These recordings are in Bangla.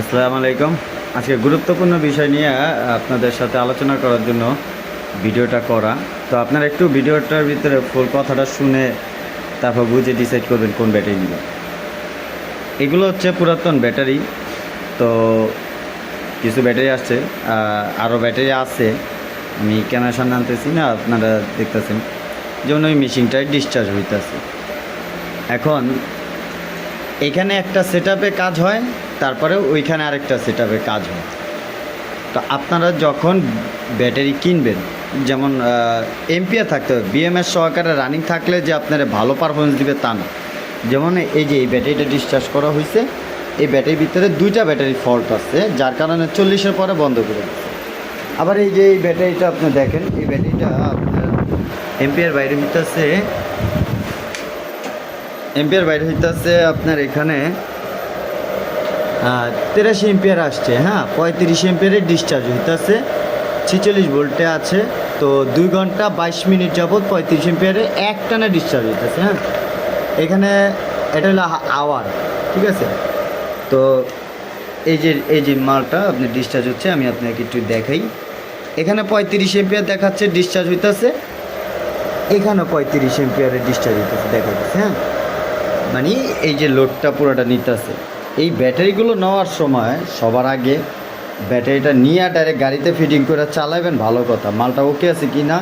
আসসালামু আলাইকুম। আজকে গুরুত্বপূর্ণ বিষয় নিয়ে আপনাদের সাথে আলোচনা করার জন্য ভিডিওটা করা। তো আপনারা একটু ভিডিওটার ভিতরে ফুল কথাটা শুনে তারপর বুঝে ডিসাইড করবেন কোন ব্যাটারি নেবেন। এগুলো হচ্ছে পুরাতন ব্যাটারি। তো কিছু ব্যাটারি আসছে, আরও ব্যাটারি আছে, আমি ক্যামেরার সামনে আনতেছি না, আপনারা দেখতেছেন। যেমন ওই মেশিনটাই ডিসচার্জ হইতেছে। এখন এখানে একটা সেটআপে কাজ হয়, তারপরে ওইখানে আরেকটা সেটআপে কাজ হয়। তো আপনারা যখন ব্যাটারি কিনবেন, যেমন এমপিআর থাকতে হবে, বিএমএস সহকারে রানিং থাকলে যে আপনারা ভালো পারফরমেন্স দিবে তা না। যেমন এই যে এই ব্যাটারিটা ডিসচার্জ করা হয়েছে, এই ব্যাটারির ভিতরে দুইটা ব্যাটারি ফল্ট আছে, যার কারণে 40-এর পরে বন্ধ করে দিচ্ছে। আবার এই যে এই ব্যাটারিটা আপনি দেখেন, এই ব্যাটারিটা আপনার এমপিআর বাইরে হইতেছে, আপনার এখানে 83 এম্পিয়ার আসছে। হ্যাঁ, 35 এম্পিয়ারে ডিসচার্জ হইতেছে, 46 ভোল্টে আছে। তো 2 ঘন্টা 22 মিনিট যাবৎ 35 এম্পিয়ারে একটানা ডিসচার্জ হইতেছে। হ্যাঁ, এখানে এটা হলো আওয়ার, ঠিক আছে। তো এই যে মালটা আপনি ডিসচার্জ হচ্ছে, আমি আপনাকে একটু দেখাই। এখানে 35 এম্পিয়ার দেখাচ্ছে ডিসচার্জ হইতেছে, এখানে 35 এম্পিয়ারে ডিসচার্জ হইতেছে দেখা যাচ্ছে। হ্যাঁ, মানে এই যে লোডটা পুরোটা নিতেছে। এই ব্যাটারিগুলো নেওয়ার সময় সবার আগে ব্যাটারিটা নিয়ে ডাইরেক্ট গাড়িতে ফিটিং করে চালাবেন, ভালো কথা। মালটা ওকে আছে কি না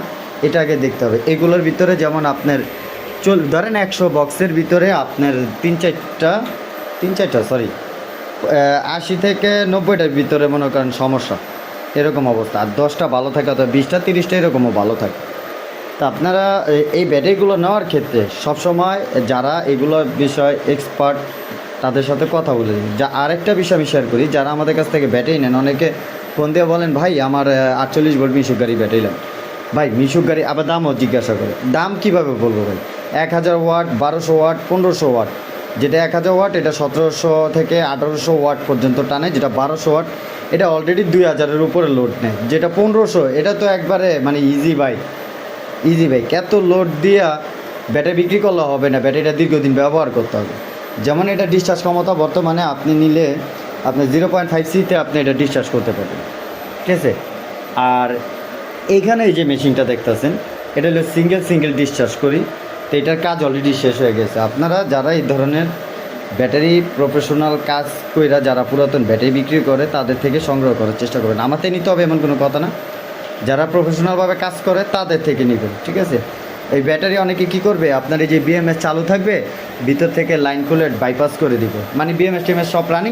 এটা আগে দেখতে হবে। এগুলোর ভিতরে যেমন আপনার ধরেন 100 বক্সের ভিতরে আপনার 80 থেকে 90টার ভিতরে মনে করেন সমস্যা, এরকম অবস্থা। আর 10টা ভালো থাকে, অথবা 20টা 30টা এরকমও ভালো থাকে। তা আপনারা এই ব্যাটারিগুলো নেওয়ার ক্ষেত্রে সবসময় যারা এগুলো বিষয় এক্সপার্ট তাদের সাথে কথা বলে দিন। আরেকটা বিষয় আমি শেয়ার করি, যারা আমাদের কাছ থেকে ব্যাটারি নেন, অনেকে ফোন দিয়ে বলেন ভাই আমার 48 ভোল্ট মিশুক গাড়ি ব্যাটারি নেন। ভাই মিশুক গাড়ি আবার দামও জিজ্ঞাসা করে, দাম কিভাবে বলবো ভাই? 1000 ওয়াট, 1200 ওয়াট, 1500 ওয়াট। যেটা 1000 ওয়াট এটা 1700 থেকে 1800 ওয়াট পর্যন্ত টানে। যেটা 1200 ওয়াট এটা অলরেডি 2000-এর উপরে লোড নেয়। যেটা 1500 এটা তো একবারে মানে ইজি বাইক। এত লোড দিয়া ব্যাটারি বিক্রি করলে হবে না, ব্যাটারিটা দীর্ঘদিন ব্যবহার করতে হবে। যেমন এটা ডিসচার্জ ক্ষমতা বর্তমানে আপনি নিলে আপনি 0.5 আপনি এটা ডিসচার্জ করতে পারবেন, ঠিক আছে। আর এইখানে এই যে মেশিনটা দেখতেছেন, এটা হলো সিঙ্গেল ডিসচার্জ করি। তো এটার কাজ অলরেডি শেষ হয়ে গেছে। আপনারা যারা এই ধরনের ব্যাটারি প্রফেশনাল কাজ কইরা যারা পুরাতন ব্যাটারি বিক্রি করে তাদের থেকে সংগ্রহ করার চেষ্টা করবেন। আমাতে নিতে হবে এমন কোনো কথা না, যারা প্রফেশনালভাবে কাজ করে তাদের থেকে নেবেন, ঠিক আছে। এই ব্যাটারি অনেকে কী করবে, আপনার এই যে বিএমএস চালু থাকবে, ভিতর থেকে লাইন খুলে বাইপাস করে দিবে, মানে বিএমএস টিএমএস সব রানিং